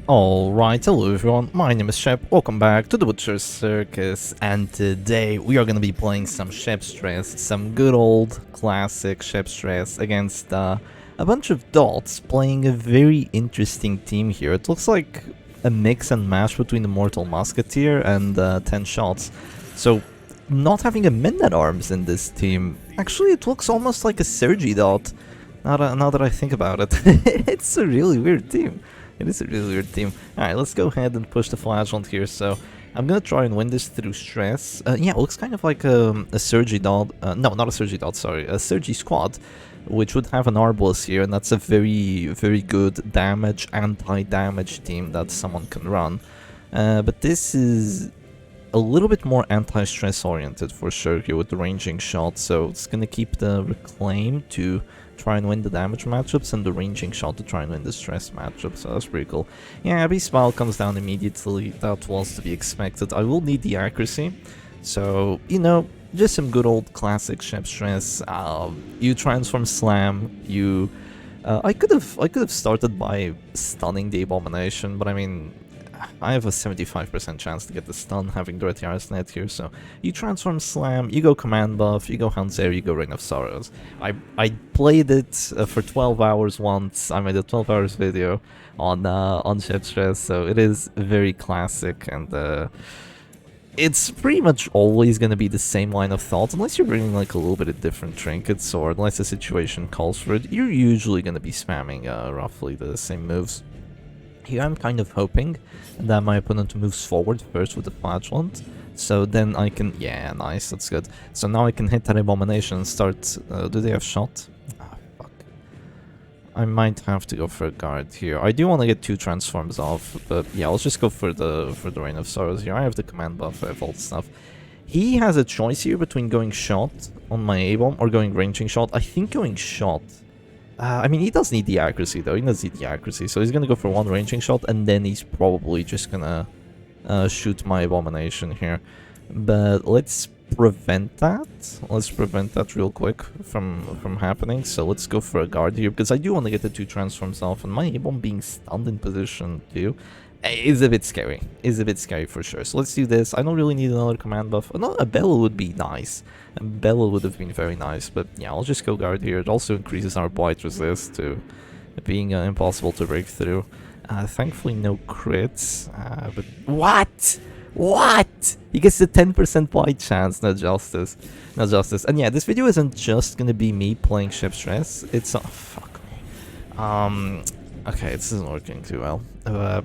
Alright, hello everyone, my name is Shep, welcome back to the Butcher's Circus, and today we are gonna be playing some Shep Stress, some good old classic Shep Stress against a bunch of dots, playing a very interesting team here. It looks like a mix and mash between the Mortal Musketeer and 10 Shots, so not having a Midnight Arms in this team, actually it looks almost like a Sergi dot, now that I think about it. It's a really weird team. It is a really weird team. Alright, let's go ahead and push the flagellant here. So, I'm gonna try and win this through stress. Yeah, it looks kind of like a Sergi dot. No, not a Sergi dot, sorry. A Sergi squad, which would have an Arbalest here, and that's a very, very good damage, anti-damage team that someone can run. But this is a little bit more anti-stress oriented for sure here with the ranging shot. So, it's gonna keep the reclaim to try and win the damage matchups and the ranging shot to try and win the stress matchup, so that's pretty cool. Yeah, Beast Smile comes down immediately, that was to be expected. I will need the accuracy, so, you know, just some good old classic Shep Stress. You transform slam, you... I could have started by stunning the Abomination, but I mean, I have a 75% chance to get the stun having the Retiar's Net here, so you transform slam, you go command buff, you go Hanzer, you go Reign of Sorrows. I played it for 12 hours once. I made a 12 hours video on Shep Stress, so it is very classic, and it's pretty much always going to be the same line of thought, unless you're bringing like a little bit of different trinkets, or unless the situation calls for it. You're usually going to be spamming roughly the same moves. Here I'm kind of hoping that my opponent moves forward first with the flagellant, so then I can... yeah, nice, that's good. So now I can hit that Abomination and start... do they have shot? Ah, fuck. I might have to go for a guard here. I do want to get 2 transforms off, but yeah, I'll just go for the Reign of Sorrows here. I have the command buff, I have all the stuff. He has a choice here between going shot on my A-bomb or going ranging shot. I think going shot... I mean, he does need the accuracy, though. He does need the accuracy, so he's gonna go for 1 ranging shot, and then he's probably just gonna shoot my Abomination here. But let's prevent that. Let's prevent that real quick from happening. So let's go for a guard here, because I do want to get the 2 transforms off, and my A-bomb being stunned in position too is a bit scary. Is a bit scary for sure. So let's do this. I don't really need another command buff. A Bellow would be nice. A Bellow would have been very nice, but yeah, I'll just go guard here. It also increases our blight resist to being impossible to break through. Thankfully no crits, but what? What? He gets the 10% blight chance, no justice. No justice. And yeah, this video isn't just gonna be me playing Shep Stress. It's... oh, fuck me. Okay, this isn't working too well.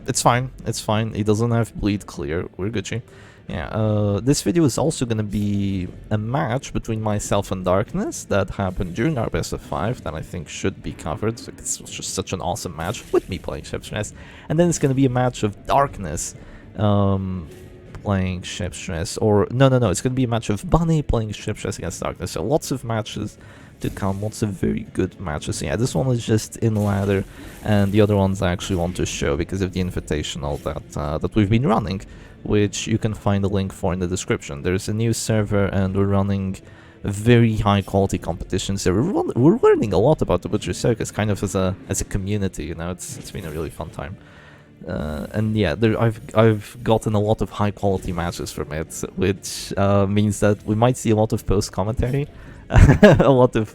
It's fine, it's fine. He doesn't have bleed clear. We're Gucci. Yeah, this video is also gonna be a match between myself and Darkness that happened during our best of 5 that I think should be covered. This was just such an awesome match with me playing Shep Stress. And then it's gonna be a match of Darkness playing Shep Stress, or no, it's gonna be a match of Bunny playing Shep Stress against Darkness. So lots of matches to come, lots of very good matches. Yeah, this one is just in ladder, and the other ones I actually want to show because of the invitational that we've been running, which you can find a link for in the description. There's a new server, and we're running very high quality competitions there. We're learning a lot about the Butcher Circus, kind of as a community. You know, it's been a really fun time. And yeah, I've gotten a lot of high quality matches from it, which means that we might see a lot of post commentary. A lot of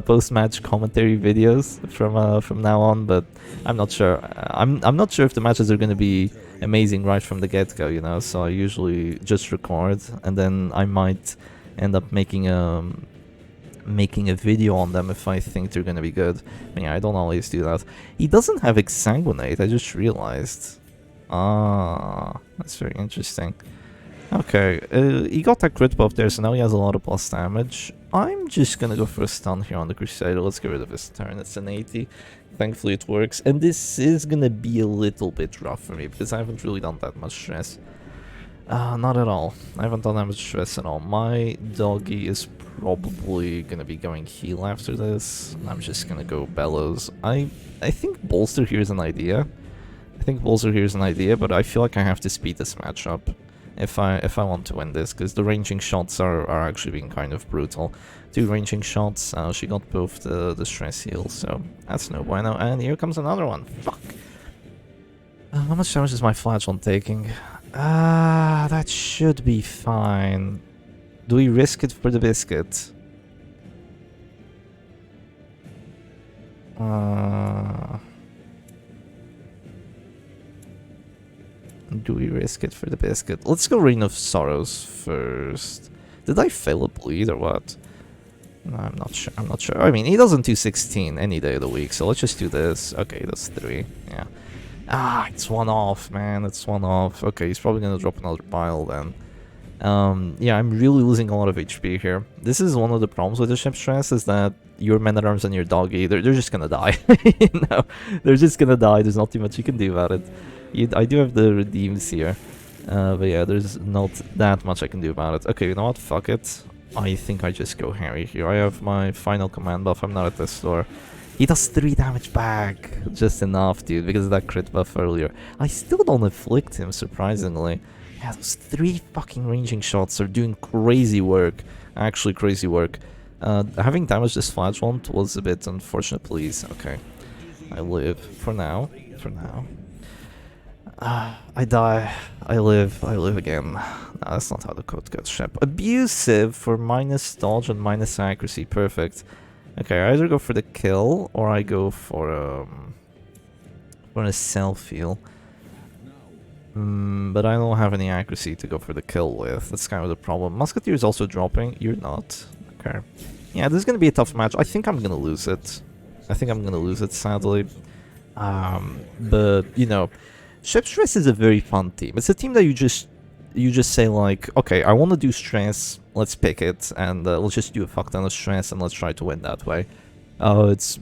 post-match commentary videos from now on, but I'm not sure. I'm not sure if the matches are going to be amazing right from the get-go, you know. So I usually just record, and then I might end up making a video on them if I think they're going to be good. But yeah, I don't always do that. He doesn't have Exsanguinate. I just realized. Ah, that's very interesting. Okay, he got that crit buff there, so now he has a lot of plus damage. I'm just gonna go for a stun here on the Crusader. Let's get rid of his turn. It's an 80. Thankfully it works. And this is gonna be a little bit rough for me, because I haven't really done that much stress. Not at all. I haven't done that much stress at all. My doggy is probably gonna be going heal after this. I'm just gonna go Bellows. I think Bolster here is an idea. But I feel like I have to speed this match up if I want to win this, because the ranging shots are actually being kind of brutal. 2 ranging shots, she got both the stress heals, so that's no bueno. And here comes another one. Fuck. How much damage is my flagellant taking? That should be fine. Do we risk it for the biscuit? Do we risk it for the biscuit? Let's go Reign of Sorrows first. Did I fail a bleed or what? No, I'm not sure. I'm not sure. I mean, he doesn't do 16 any day of the week, so let's just do this. Okay, that's 3. Yeah. It's 1 off, man. It's 1 off. Okay, he's probably gonna drop another pile then. Yeah, I'm really losing a lot of HP here. This is one of the problems with the ship stress, is that your men-at-arms and your doggy, they're just gonna die. You know, they're just gonna die. There's not too much you can do about it. I do have the redeems here, but yeah, there's not that much I can do about it. Okay, you know what? Fuck it. I think I just go Harry here. I have my final command buff. I'm not at this store. He does 3 damage back. Just enough, dude, because of that crit buff earlier. I still don't afflict him, surprisingly. Yeah, those 3 fucking ranging shots are doing crazy work. Actually crazy work. Having damaged this flagellant was a bit unfortunate, please. Okay. I live. For now. For now. I die. I live again. No, that's not how the code goes, Shep. Abusive for minus dodge and minus accuracy. Perfect. Okay, I either go for the kill or I go for a self-heal. But I don't have any accuracy to go for the kill with. That's kind of the problem. Musketeer is also dropping. You're not. Okay. Yeah, this is gonna be a tough match. I think I'm gonna lose it. I think I'm gonna lose it, sadly. But you know, Ship Stress is a very fun team. It's a team that you just say like, okay, I want to do stress, let's pick it, and let's just do a fuck ton of stress and let's try to win that way. It's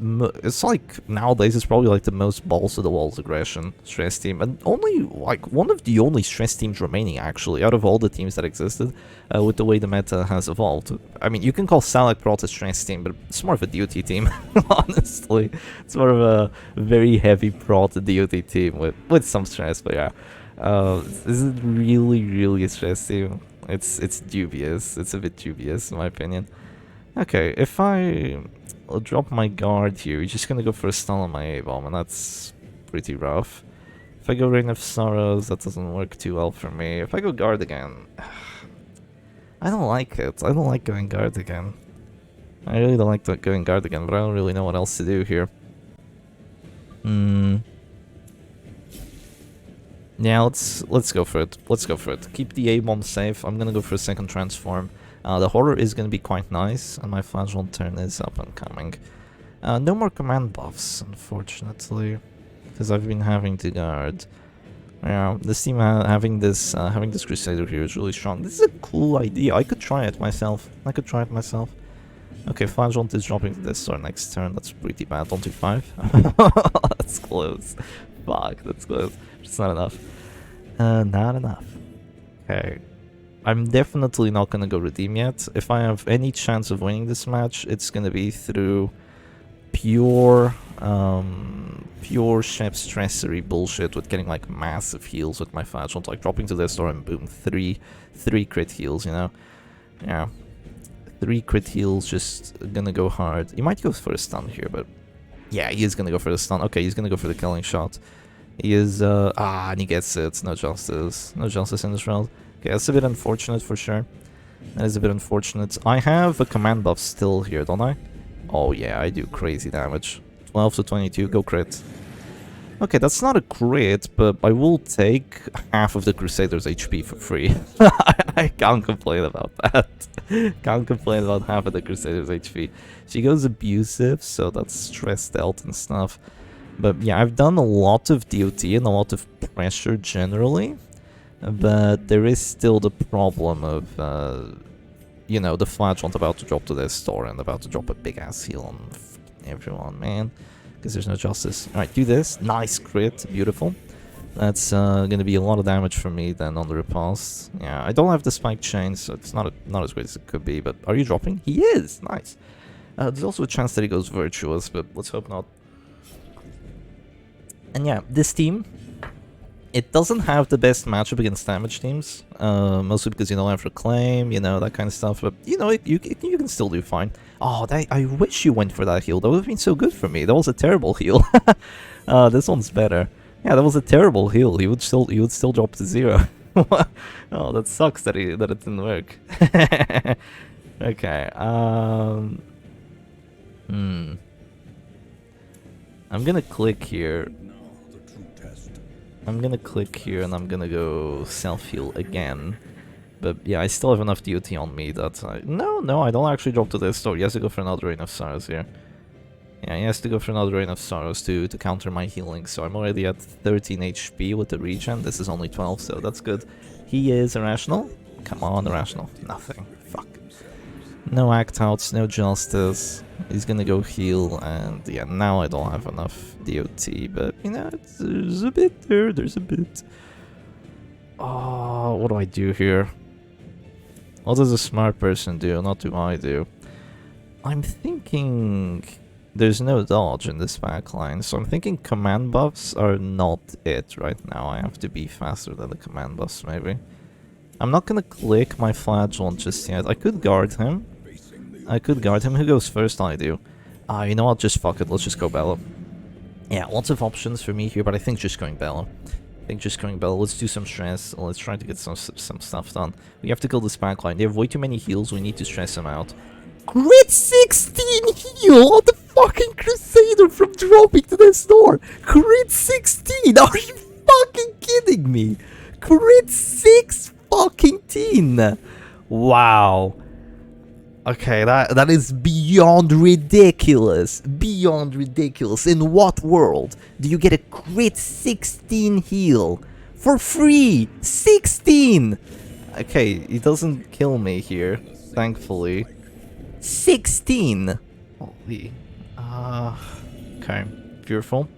like, nowadays it's probably like the most balls to the walls aggression stress team, and only like one of the only stress teams remaining actually out of all the teams that existed, with the way the meta has evolved. I mean, you can call Salak Prot a stress team, but it's more of a DOT team. Honestly, it's more of a very heavy Prot DOT team with some stress. But yeah, this is really a stress team. It's dubious. It's a bit dubious in my opinion. Okay, if I'll drop my guard here, he's just gonna go for a stun on my A-bomb, and that's pretty rough. If I go Reign of Sorrows, that doesn't work too well for me. If I go guard again, I don't like it. I don't like going guard again. I really don't like going guard again, but I don't really know what else to do here. Yeah, let's go for it. Let's go for it. Keep the A-bomb safe. I'm gonna go for a second transform. The horror is going to be quite nice, and my flagellant turn is up and coming. No more command buffs, unfortunately, because I've been having to guard. Yeah, this team having this Crusader here is really strong. This is a cool idea. I could try it myself. Okay, flagellant is dropping to this store next turn. That's pretty bad. Don't do 5. That's close. Fuck, that's close. Just not enough. Not enough. Okay. I'm definitely not gonna go redeem yet. If I have any chance of winning this match, it's gonna be through pure ship stressery bullshit with getting like massive heals with my flagellant, like dropping to this door and boom, three crit heals, you know? Yeah. 3 crit heals, just gonna go hard. He might go for a stun here, but yeah, he is gonna go for the stun. Okay, he's gonna go for the killing shot. He is and he gets it. No justice. No justice in this round. Okay, that's a bit unfortunate for sure. That is a bit unfortunate. I have a command buff still here, don't I? Oh yeah, I do crazy damage. 12 to 22, go crit. Okay, that's not a crit, but I will take half of the Crusader's HP for free. I can't complain about that. Can't complain about half of the Crusader's HP. She goes abusive, so that's stressed out and stuff. But yeah, I've done a lot of DOT and a lot of pressure generally. But there is still the problem of, you know, the flagellant about to drop to this store and about to drop a big-ass heal on everyone, man. Because there's no justice. Alright, do this. Nice crit. Beautiful. That's going to be a lot of damage for me then on the riposte. Yeah, I don't have the spike chain, so it's not as great as it could be. But are you dropping? He is! Nice. There's also a chance that he goes virtuous, but let's hope not. And yeah, this team, it doesn't have the best matchup against damage teams, mostly because you don't have Reclaim, you know, that kind of stuff, but you know, you can still do fine. Oh, I wish you went for that heal. That would have been so good for me. That was a terrible heal. This one's better. Yeah, that was a terrible heal. He would still drop to 0. Oh, that sucks that it didn't work. Okay. I'm gonna click here. I'm gonna click here and I'm gonna go self-heal again. But yeah, I still have enough DOT on me that I... No, I don't actually drop to this store. He has to go for another Rain of Sorrows here. Yeah, he has to go for another Rain of Sorrows to counter my healing. So I'm already at 13 HP with the regen. This is only 12, so that's good. He is irrational. Come on, irrational. Nothing. Fuck. No act outs, no justice. He's gonna go heal, and yeah, now I don't have enough DOT, but you know, there's a bit there, there's a bit. Oh, what do I do here? What does a smart person do? Not do I do. I'm thinking there's no dodge in this backline, so I'm thinking command buffs are not it right now. I have to be faster than the command buffs, maybe. I'm not gonna click my flagellant just yet. I could guard him. Who goes first? I do. You know what? Just fuck it. Let's just go Bella. Yeah, lots of options for me here, but I think just going Bella. Let's do some stress. Let's try to get some stuff done. We have to kill this backline. They have way too many heals. We need to stress them out. Crit 16 heal on the fucking Crusader from dropping to this door. Crit 16. Are you fucking kidding me? Crit 6 fucking teen. Wow. Okay, that is beyond ridiculous. Beyond ridiculous. In what world do you get a crit 16 heal for free? 16. Okay, he doesn't kill me here, thankfully. 16. Holy. Okay, fearful.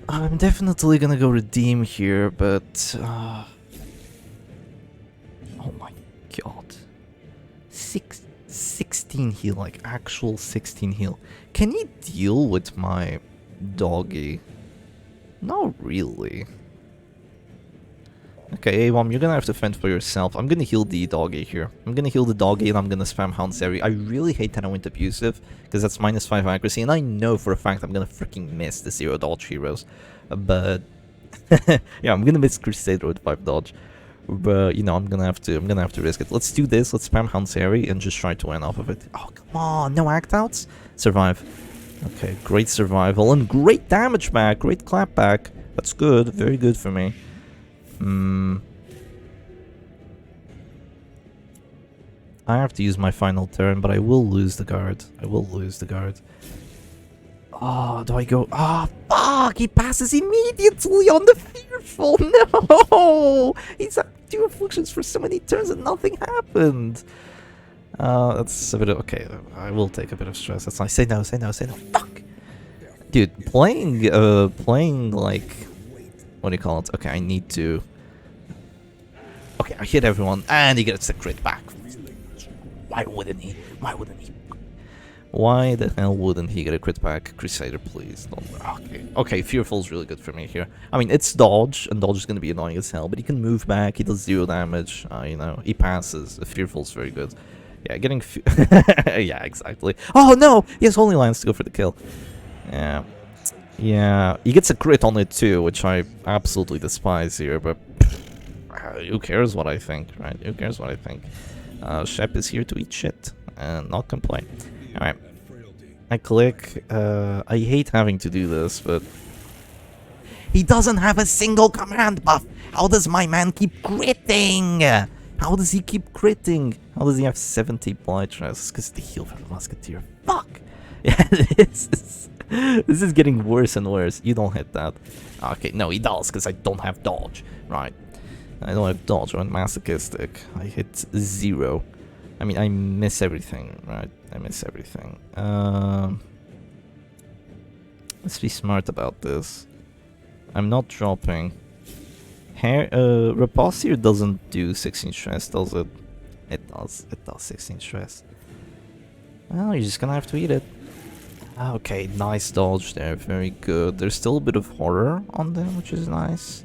I'm definitely gonna go redeem here, but oh my god. 16 heal, like actual 16 heal. Can he deal with my doggy? Not really. Okay, A1, you're gonna have to fend for yourself. I'm gonna heal the doggy here. I'm gonna heal the doggy and I'm gonna spam Houndsary. I really hate that I went abusive, because that's -5 accuracy, and I know for a fact I'm gonna freaking miss the 0 dodge heroes. But yeah, I'm gonna miss Crusader with 5 dodge. But you know, I'm gonna have to risk it. Let's do this. Let's spam Houndsary and just try to win off of it. Oh come on, no act outs. Survive. Okay, great survival and great damage back. Great clap back. That's good. Very good for me. I have to use my final turn, but I will lose the guard. Oh, do I go? Oh, fuck! He passes immediately on the fearful. No, he's had 2 afflictions for so many turns and nothing happened. That's a bit of okay. I will take a bit of stress. That's nice. Say no. Fuck, dude. Playing like, what do you call it? Okay, I need to. Okay, I hit everyone, and he gets a crit back. Why wouldn't he? Why the hell wouldn't he get a crit back? Crusader, please. Don't. Okay, Fearful's really good for me here. I mean, it's dodge, and dodge is going to be annoying as hell, but he can move back, he does 0 damage, you know, he passes. Fearful's very good. Yeah, getting... yeah, exactly. Oh, no! He has Holy Lance to go for the kill. Yeah. Yeah, he gets a crit on it too, which I absolutely despise here, but... who cares what I think, right? Who cares what I think? Shep is here to eat shit and not complain. Alright. I click. I hate having to do this, but... He doesn't have a single command buff! How does my man keep critting? How does he keep critting? How does he have 70 blight stress? Because the heal from the Musketeer. Fuck! Yeah, this is getting worse and worse. You don't hit that. Okay, no, he does, because I don't have dodge. Right. I don't have dodge, I'm masochistic. I hit 0. I mean, I miss everything, right? I miss everything. Let's be smart about this. I'm not dropping. Repulsor doesn't do 16 stress, does it? It does 16 stress. Well, you're just gonna have to eat it. Okay, nice dodge there, very good. There's still a bit of horror on them, which is nice.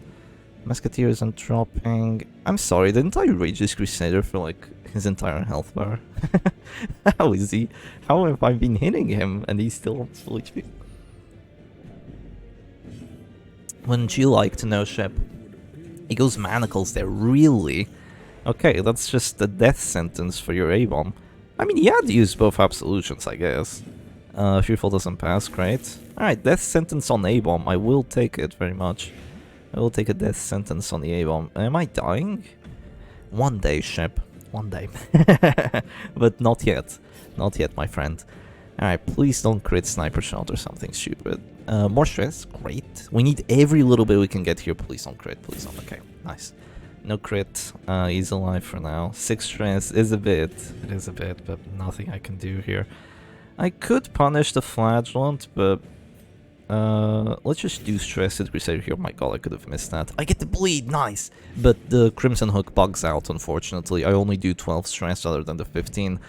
Musketeer isn't dropping. I'm sorry, didn't I rage this Crusader for like his entire health bar? How is he? How have I been hitting him and he's still on full HP? Wouldn't you like to know, Shep? He goes manacles there, really? Okay, that's just a death sentence for your A-bomb. I mean, he had used both absolutions, I guess. Fearful doesn't pass, great. Alright, death sentence on A-bomb. I will take it very much. I will take a death sentence on the A-bomb. Am I dying? One day, Shep. One day. But not yet. Not yet, my friend. Alright, please don't crit sniper shot or something stupid. More stress, great. We need every little bit we can get here. Please don't crit, please don't. Okay, nice. No crit, he's alive for now. 6 stress is a bit, it is a bit, but nothing I can do here. I could punish the flagellant, but let's just do stress at Crusader here. Oh my god, I could have missed that. I get the bleed, nice! But the Crimson Hook bugs out, unfortunately. I only do 12 stress rather than the 15.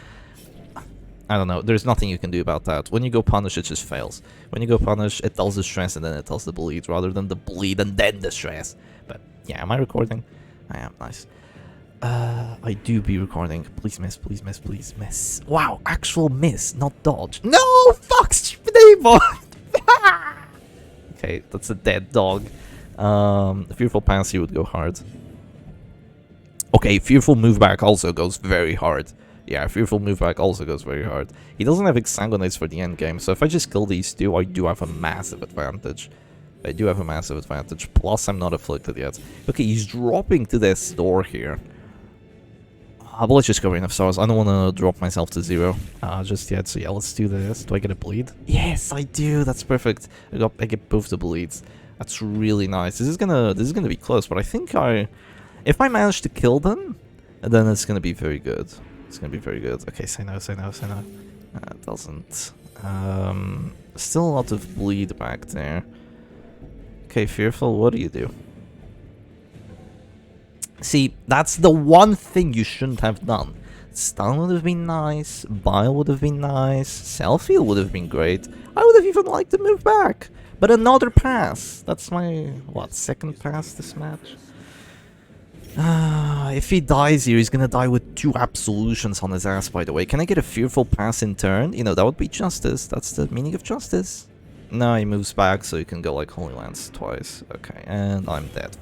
I don't know, there's nothing you can do about that. When you go punish, it just fails. When you go punish, it tells the stress and then it tells the bleed, rather than the bleed and then the stress. But yeah, am I recording? I am, nice. I do be recording. Please miss, please miss, please miss. Wow, actual miss, not dodge. No, fuck, stupid A-bomb! Okay, that's a dead dog. Fearful pass, he would go hard. Okay, Fearful move back also goes very hard. Yeah, Fearful move back also goes very hard. He doesn't have Exsanguinates for the end game, so if I just kill these two, I do have a massive advantage. I do have a massive advantage, plus I'm not afflicted yet. Okay, he's dropping to this door here. But let's just go Rain of Stars. I don't want to drop myself to 0 just yet, so yeah, let's do this. Do I get a bleed? Yes, I do. That's perfect. I get both the bleeds. That's really nice. This is gonna be close, but I think if I manage to kill them, then it's gonna be very good. It's gonna be very good. Okay, say no, say no, say no. It doesn't. Still a lot of bleed back there. Okay, Fearful, what do you do? See, that's the one thing you shouldn't have done. Stun would have been nice, Bile would have been nice, Self-heal would have been great. I would have even liked to move back. But another pass. That's my, what, second pass this match? If he dies here, he's gonna die with 2 absolutions on his ass, by the way. Can I get a Fearful pass in turn? You know, that would be justice. That's the meaning of justice. No, he moves back, so you can go like Holy Lance twice. Okay, and I'm dead.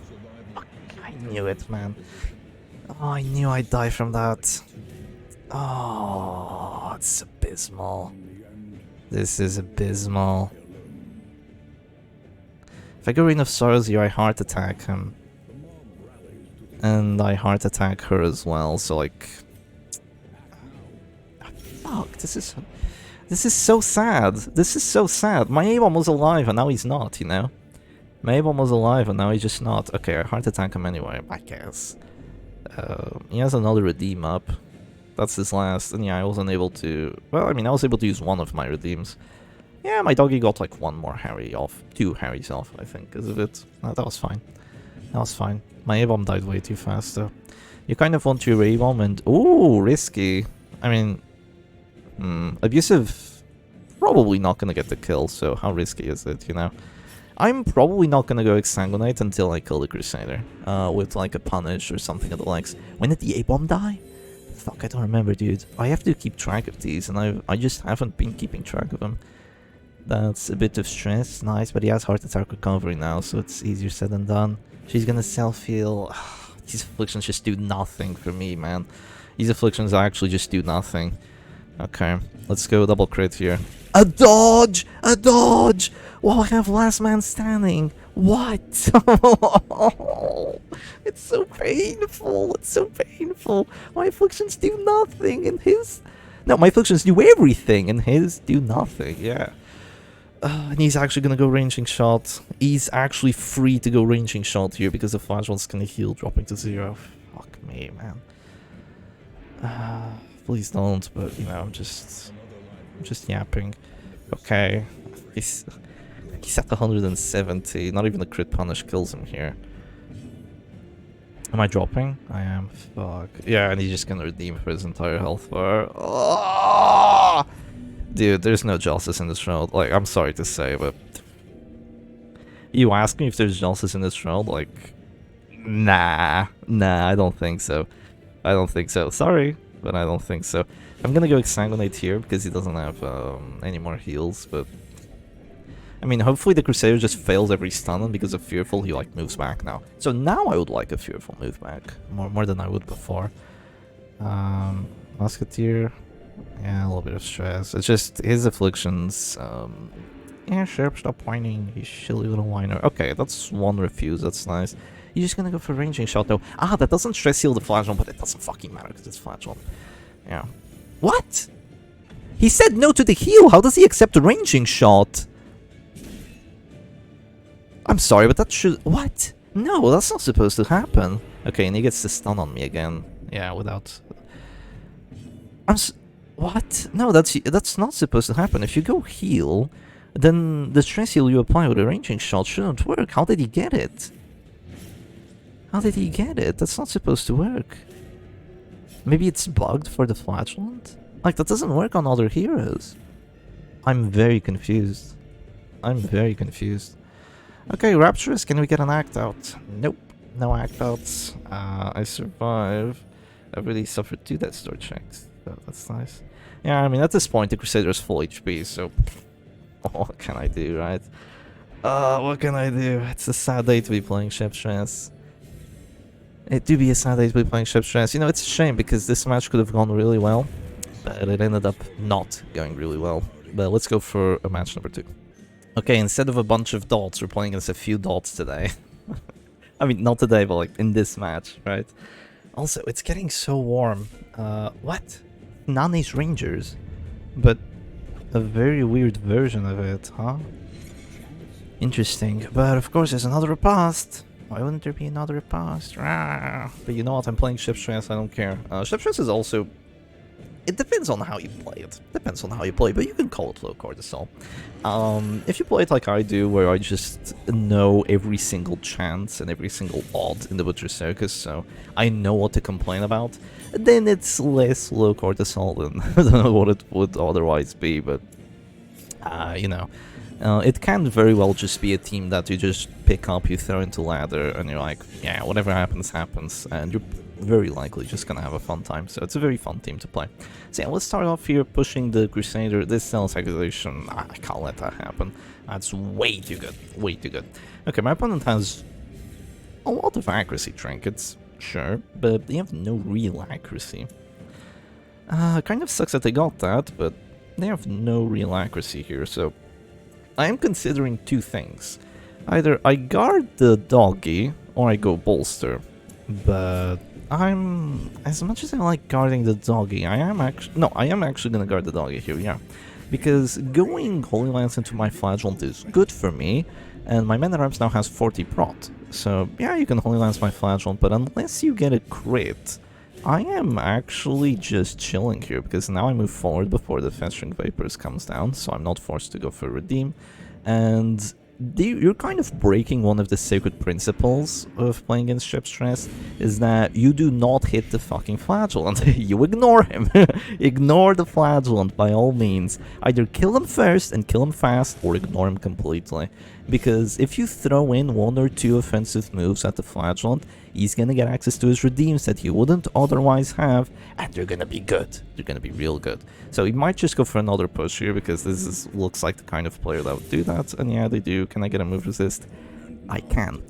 I knew it, man. Oh, I knew I'd die from that. Oh, it's abysmal. This is abysmal. If I go Rain of Sorrows here, I heart attack him. And I heart attack her as well, so like... Fuck, this is so sad. This is so sad. My A-bomb was alive and now he's not, you know? My A-bomb was alive and now he's just not. Okay, I heart attack him anyway, I guess. He has another redeem up. That's his last, and yeah, I wasn't able to... Well, I mean, I was able to use one of my redeems. Yeah, my doggy got like 1 more Harry off. 2 Harrys off, I think, because of it. That was fine. That was fine. My A-bomb died way too fast, though. You kind of want your A-bomb and... Ooh, risky. I mean... Abusive... Probably not gonna get the kill, so how risky is it, you know? I'm probably not gonna go Exsanguinate until I kill the Crusader. With like a punish or something of the likes. When did the A-bomb die? Fuck, I don't remember, dude. I have to keep track of these, and I just haven't been keeping track of them. That's a bit of stress, nice, but he has heart attack recovery now, so it's easier said than done. She's gonna self-heal. These afflictions just do nothing for me, man. These afflictions actually just do nothing. Okay, let's go double crit here. A dodge! A dodge! Well, I have last man standing. What? It's so painful. It's so painful. My afflictions do nothing, and his... No, my afflictions do everything, and his do nothing. Yeah. And he's actually gonna go ranging shot. He's actually free to go ranging shot here because the flashball's gonna heal, dropping to 0. Fuck me, man. Please don't, but you know, I'm just yapping. Okay, he's at 170. Not even the crit punish kills him here. Am I dropping? I am. Fuck. Yeah, and he's just gonna redeem for his entire health bar. Oh! Dude, there's no justice in this round. Like, I'm sorry to say, but... You ask me if there's justice in this round? Like... Nah, I don't think so. I don't think so. Sorry, but I don't think so. I'm gonna go Exsanguinate here because he doesn't have any more heals, but... I mean, hopefully the Crusader just fails every stun, and because of Fearful, he, like, moves back now. So now I would like a Fearful move back, more than I would before. Musketeer, yeah, a little bit of stress. It's just his afflictions, yeah, Sharp, stop whining, you silly little whiner. Okay, that's one refuse, that's nice. You're just gonna go for ranging shot, though. Ah, that doesn't stress heal the Flagellum, but it doesn't fucking matter, because it's Flagellum. Yeah. What? He said no to the heal! How does he accept a ranging shot? I'm sorry, but that should... What? No, that's not supposed to happen. Okay, and he gets the stun on me again. Yeah, without... What? No, that's not supposed to happen. If you go heal, then the stress heal you apply with a ranging shot shouldn't work. How did he get it? How did he get it? That's not supposed to work. Maybe it's bugged for the Flagellant? Like, that doesn't work on other heroes. I'm very confused. I'm very confused. Okay, Rapturous, can we get an act out? Nope, no act outs. I survive. I really suffered 2 death store checks. So that's nice. Yeah, I mean, at this point, the Crusader is full HP, so... what can I do, right? What can I do? It's a sad day to be playing Ship Stress. It do be a sad day to be playing Ship Stress. You know, it's a shame, because this match could have gone really well, but it ended up not going really well. But let's go for a match number 2. Okay, instead of a bunch of dots, we're playing against a few dots today. I mean, not today, but like in this match, right? Also, it's getting so warm. What? Nani's Rangers? But a very weird version of it, huh? Interesting. But of course, there's another riposte. Why wouldn't there be another riposte? But you know what? I'm playing Ship Stress, I don't care. Ship Stress is also... It depends on how you play it. Depends on how you play, but you can call it low cortisol. If you play it like I do, where I just know every single chance and every single odd in the Butcher Circus, so I know what to complain about, then it's less low cortisol than what it would otherwise be, but, you know. It can very well just be a team that you just pick up, you throw into ladder, and you're like, yeah, whatever happens, happens, and you're very likely just gonna have a fun time, so it's a very fun team to play. So yeah, let's start off here pushing the Crusader. This Zealous Accusation, I can't let that happen. That's way too good, way too good. Okay, my opponent has a lot of accuracy trinkets, sure, but they have no real accuracy. Kind of sucks that they got that, but they have no real accuracy here, so I am considering 2 things. Either I guard the doggy, or I go bolster. But as much as I like guarding the doggy, I am actually gonna guard the doggy here, yeah. Because going Holy Lance into my Flagellant is good for me, and my Man-at-Arms now has 40 prot. So yeah, you can Holy Lance my Flagellant, but unless you get a crit, I am actually just chilling here, because now I move forward before the Festering Vapors comes down, so I'm not forced to go for Redeem, and you're kind of breaking one of the sacred principles of playing against Ship Stress, is that you do not hit the fucking Flagellant. You ignore him. Ignore the Flagellant by all means. Either kill him first and kill him fast, or ignore him completely. Because if you throw in 1 or 2 offensive moves at the Flagellant, he's gonna get access to his redeems that he wouldn't otherwise have, and they're gonna be good. They're gonna be real good. So he might just go for another push here, because looks like the kind of player that would do that, and yeah, they do. Can I get a move resist? I can.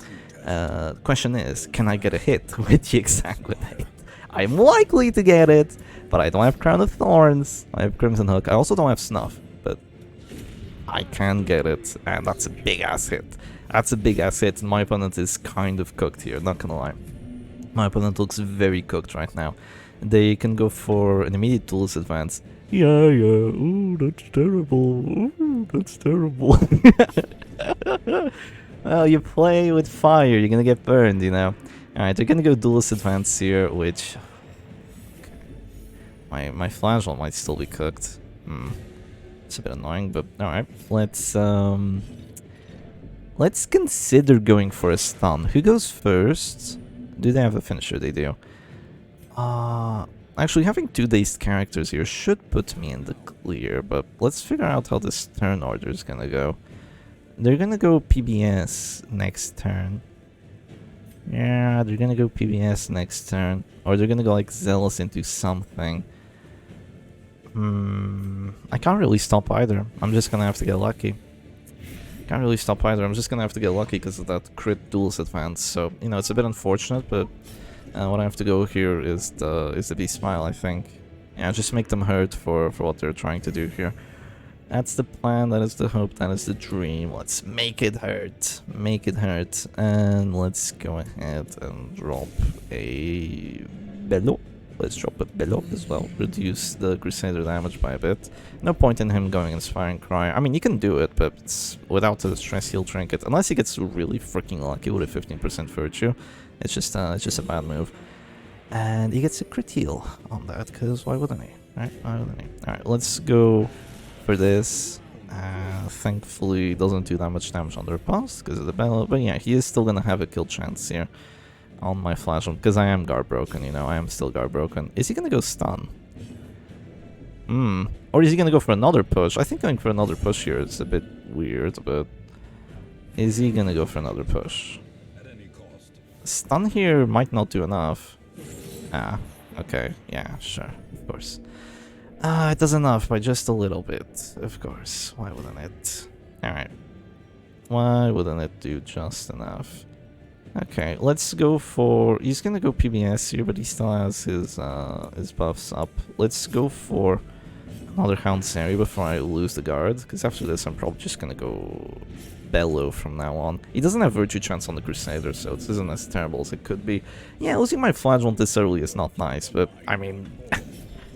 The question is, can I get a hit with the exact hit? I'm likely to get it, but I don't have Crown of Thorns, I have Crimson Hook, I also don't have Snuff, but I can get it, and that's a big-ass hit. That's a big-ass hit, and my opponent is kind of cooked here, not gonna lie. My opponent looks very cooked right now. They can go for an immediate Duelist Advance. Yeah, ooh, that's terrible, ooh, that's terrible. Well, you play with fire, you're gonna get burned, you know. Alright, they're gonna go Duelist Advance here, which... Okay. My Flagellant might still be cooked. It's a bit annoying, but alright. Let's consider going for a stun. Who goes first? Do they have a finisher? They do. Actually, having 2 dazed characters here should put me in the clear, but let's figure out how this turn order is gonna go. They're gonna go PBS next turn. Yeah, they're gonna go PBS next turn. Or they're gonna go like Zealous into something. I can't really stop either. I'm just gonna have to get lucky. Can't really stop either. I'm just gonna have to get lucky because of that crit duelist advance. So, you know, it's a bit unfortunate, but what I have to go here is the B-Smile, I think. Yeah, just make them hurt for what they're trying to do here. That's the plan, that is the hope, that is the dream. Let's make it hurt. Make it hurt. And let's go ahead and drop a Bello. Let's drop a Bello as well. Reduce the Crusader damage by a bit. No point in him going Inspiring Cry. I mean, you can do it, but it's without the Stress Heal Trinket. Unless he gets really freaking lucky with a 15% Virtue. It's just a bad move. And he gets a crit heal on that, because why wouldn't he? Right? Why wouldn't he? Alright, let's go for this. Thankfully, it doesn't do that much damage on the riposte because of the Bello. But yeah, he is still gonna have a kill chance here on my flash one, because I am guard broken, you know, I am still guard broken. Is he gonna go stun? Or is he gonna go for another push? I think going for another push here is a bit weird, but is he gonna go for another push? Stun here might not do enough. Ah, okay, yeah, sure, of course. It does enough by just a little bit, of course. Why wouldn't it? Alright. Why wouldn't it do just enough? Okay, let's go for... He's gonna go PBS here, but he still has his buffs up. Let's go for another Hound Sari before I lose the guard, because after this I'm probably just gonna go Bello from now on. He doesn't have Virtue Chance on the Crusader, so this isn't as terrible as it could be. Yeah, losing my Flagellant this early is not nice, but I mean...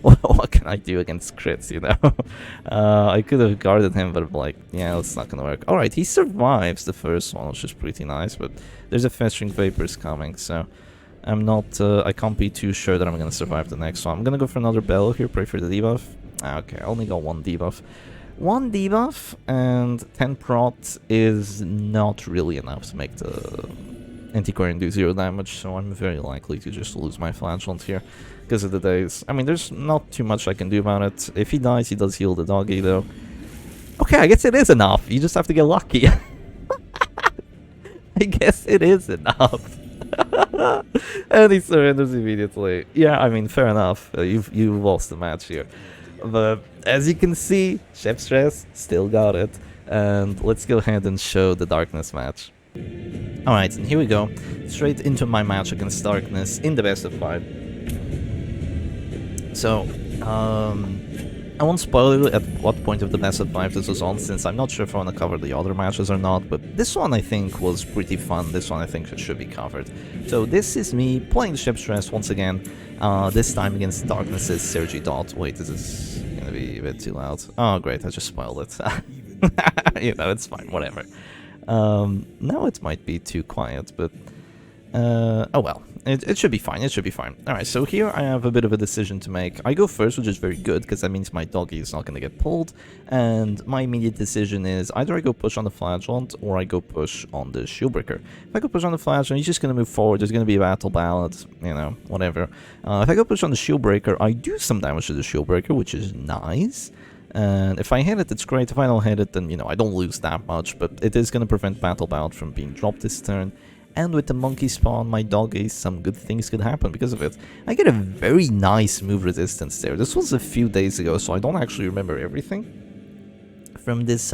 what can I do against crits, you know? I could have guarded him, but like, yeah, it's not gonna work. Alright, he survives the first one, which is pretty nice, but there's a Festering Vapors coming, so I'm not, I can't be too sure that I'm gonna survive the next one. I'm gonna go for another Bello here, pray for the debuff. Okay, I only got one debuff. One debuff, and 10 prot is not really enough to make the Antiquarian do 0 damage, so I'm very likely to just lose my Flagellant here because of the days. I mean, there's not too much I can do about it. If he dies, he does heal the doggy, though. Okay, I guess it is enough. You just have to get lucky. I guess it is enough. And he surrenders immediately. Yeah, I mean, fair enough. You've lost the match here. But as you can see, Chef Stress still got it. And let's go ahead and show the Darkness match. Alright, and here we go. Straight into my match against Darkness in the best of 5. So, I won't spoil at what point of the best of 5 this was on, since I'm not sure if I want to cover the other matches or not, but this one I think was pretty fun. This one I think should be covered. So this is me playing the Ship Stress once again, this time against Darkness's Sergi Dot. Wait, this is gonna be a bit too loud. Oh great, I just spoiled it. You know, it's fine, whatever. Now it might be too quiet, but oh well, it should be fine, it should be fine. Alright, so here I have a bit of a decision to make. I go first, which is very good, because that means my doggy is not going to get pulled, and my immediate decision is either I go push on the Flagellant, or I go push on the Shieldbreaker. If I go push on the Flagellant, he's just going to move forward, there's going to be a battle ballad, you know, whatever. If I go push on the Shieldbreaker, I do some damage to the Shieldbreaker, which is nice. And if I hit it, it's great. If I don't hit it, then, you know, I don't lose that much, but it is going to prevent Battle Bout from being dropped this turn. And with the monkey spawn, my doggy, some good things could happen because of it. I get a very nice move resistance there. This was a few days ago, so I don't actually remember everything from this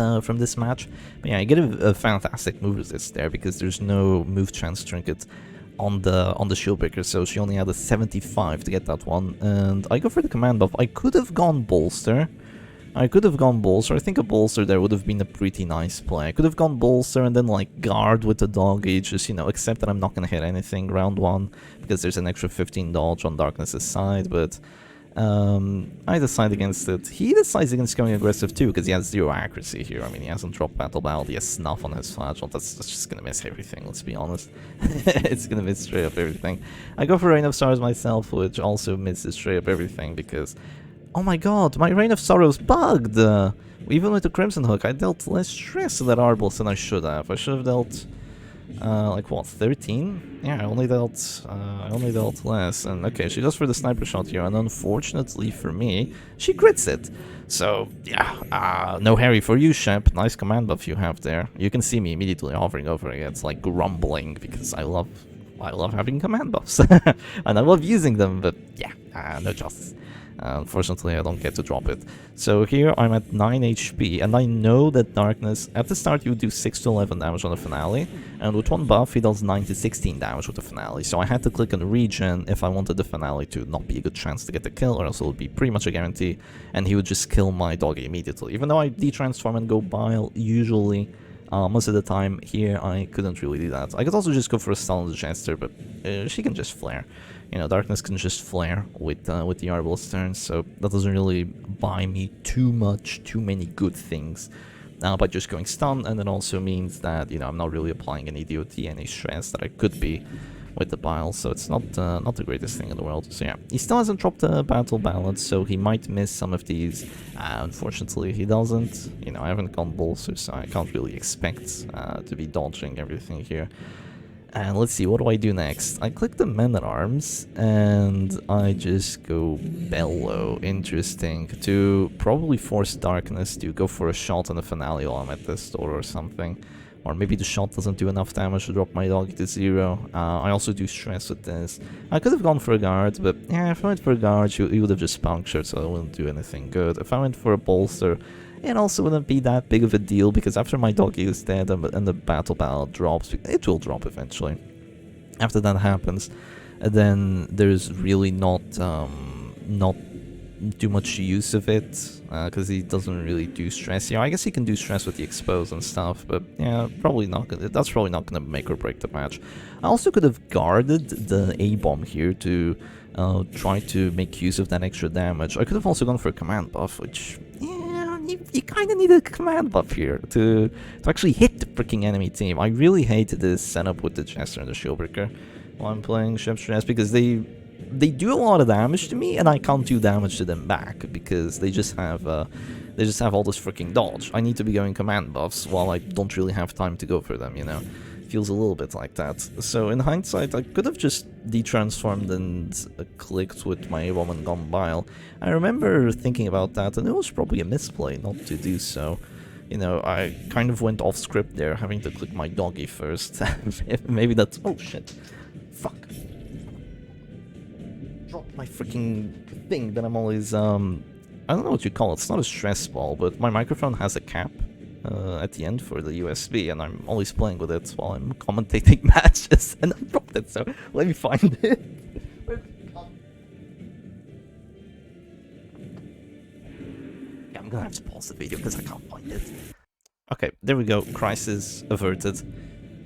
match. But yeah, I get a fantastic move resist there because there's no move chance trinket on the Shieldbreaker, so she only had a 75 to get that one. And I go for the command buff. I could have gone Bolster. I think a Bolster there would have been a pretty nice play. I could have gone Bolster and then like guard with the doggy, just, you know, except that I'm not gonna hit anything round 1 because there's an extra 15 dodge on Darkness's side, but I decide against it. He decides against going aggressive too because he has 0 accuracy here. I mean, he hasn't dropped Battle Bout, he has Snuff on his Flagellant. That's just gonna miss everything, let's be honest. It's gonna miss straight up everything. I go for Rain of Stars myself, which also misses straight up everything because... Oh my god, my Rain of Sorrow's bugged! Even with the Crimson Hook, I dealt less stress to that Arbos than I should have. I should have dealt, like what, 13? Yeah, I only dealt less. And okay, she goes for the Sniper Shot here, and unfortunately for me, she crits it. So, yeah, no Harry for you, Shep. Nice command buff you have there. You can see me immediately hovering over it. It's like grumbling, because I love I love having command buffs, and I love using them, but yeah, no justice. Unfortunately, I don't get to drop it. So here I'm at 9 HP, and I know that Darkness, at the start you would do 6 to 11 damage on the finale, and with one buff he does 9 to 16 damage with the finale, so I had to click on regen if I wanted the finale to not be a good chance to get the kill, or else it would be pretty much a guarantee, and he would just kill my doggy immediately. Even though I detransform and go Bile, usually, most of the time here I couldn't really do that. I could also just go for a stun on the Jester, but she can just flare. You know, Darkness can just flare with the Arbalest turn, so that doesn't really buy me too many good things by just going stun, and it also means that, you know, I'm not really applying any DOT, any stress that I could be with the Bile, so it's not the greatest thing in the world. So yeah, he still hasn't dropped the battle balance, so he might miss some of these. Unfortunately, he doesn't. You know, I haven't gone bolster, so I can't really expect to be dodging everything here. And let's see, what do I do next? I click the Men-at-Arms, and I just go Bellow. Interesting. To probably force Darkness to go for a shot on the finale while I'm at this door or something. Or maybe the shot doesn't do enough damage to drop my doggy to 0. I also do stress with this. I could have gone for a guard, but yeah, if I went for a guard, he would have just punctured, so it wouldn't do anything good. If I went for a bolster, it also wouldn't be that big of a deal, because after my doggy is dead and the battle ballad drops, it will drop eventually. After that happens, then there's really not too much use of it, because he doesn't really do stress. Yeah, I guess he can do stress with the expose and stuff, but yeah, probably not gonna, that's probably not gonna make or break the match. I also could have guarded the A-bomb here to try to make use of that extra damage. I could have also gone for a command buff, which, yeah, you kind of need a command buff here to actually hit the freaking enemy team. I really hate this setup with the Jester and the Shieldbreaker while I'm playing Ship Stress, because they do a lot of damage to me, and I can't do damage to them back because they just have all this freaking dodge. I need to be going command buffs while I don't really have time to go for them, you know. Feels a little bit like that. So in hindsight, I could have just detransformed and clicked with my A-bomb and gone Bile. I remember thinking about that, and it was probably a misplay not to do so. You know, I kind of went off script there, having to click my doggy first. Maybe that's... oh shit. Fuck. Dropped my freaking thing that I'm always, I don't know what you call it. It's not a stress ball, but my microphone has a cap at the end for the USB, and I'm always playing with it while I'm commentating matches, and I dropped it, so let me find it. Yeah, I'm gonna have to pause the video because I can't find it. Okay, there we go. Crisis averted.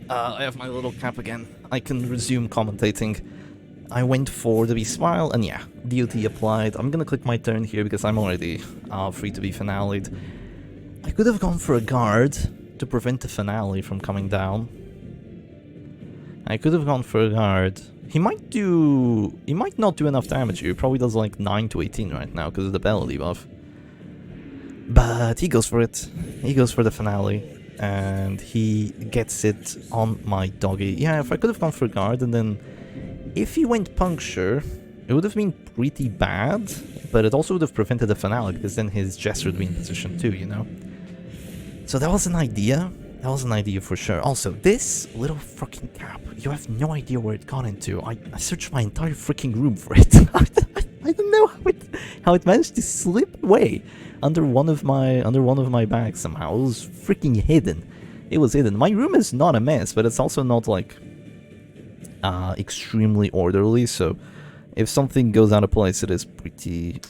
I have my little cap again. I can resume commentating. I went for the B-Smile, and yeah, DOT applied. I'm gonna click my turn here because I'm already free to be finale'd. I could have gone for a guard to prevent the finale from coming down. I could have gone for a guard. He might not do enough damage here. He probably does like 9 to 18 right now because of the Belly buff. But he goes for it. He goes for the finale, and he gets it on my doggy. Yeah, if I could have gone for a guard, and then if he went puncture, it would have been pretty bad, but it also would have prevented the finale, because then his Jester would be in position too, you know? So that was an idea. That was an idea for sure. Also, this little fucking cap, you have no idea where it got into. I searched my entire freaking room for it. I don't know how it managed to slip away under one of my bags somehow. It was freaking hidden. It was hidden. My room is not a mess, but it's also not like extremely orderly, so if something goes out of place, it is pretty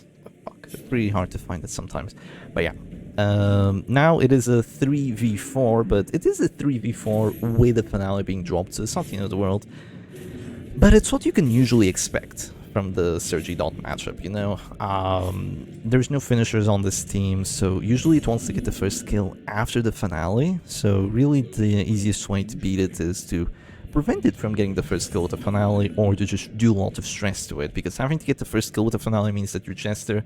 hard to find it sometimes. But yeah, now it is a 3v4, but it is a 3v4 with the finale being dropped, so it's not the end of the world. But it's what you can usually expect from the Sergi Dot matchup, you know? There's no finishers on this team, so usually it wants to get the first kill after the finale, so really the easiest way to beat it is to prevent it from getting the first kill with the finale, or to just do a lot of stress to it, because having to get the first kill with the finale means that your Jester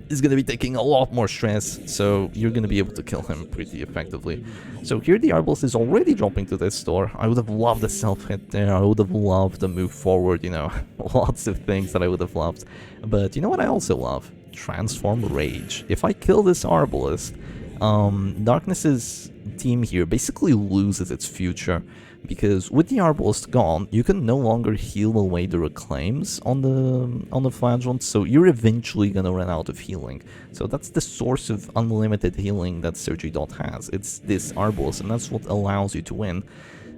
is going to be taking a lot more stress, so you're going to be able to kill him pretty effectively. So here the Arbalest is already dropping to this door. I would have loved a self-hit there, I would have loved a move forward, you know, lots of things that I would have loved. But you know what I also love? Transform Rage. If I kill this Arbalest, Darkness's team here basically loses its future, because with the Arbalist gone, you can no longer heal away the reclaims on the Flagellant, so you're eventually gonna run out of healing. So that's the source of unlimited healing that Sergi Dot has. It's this Arbalist, and that's what allows you to win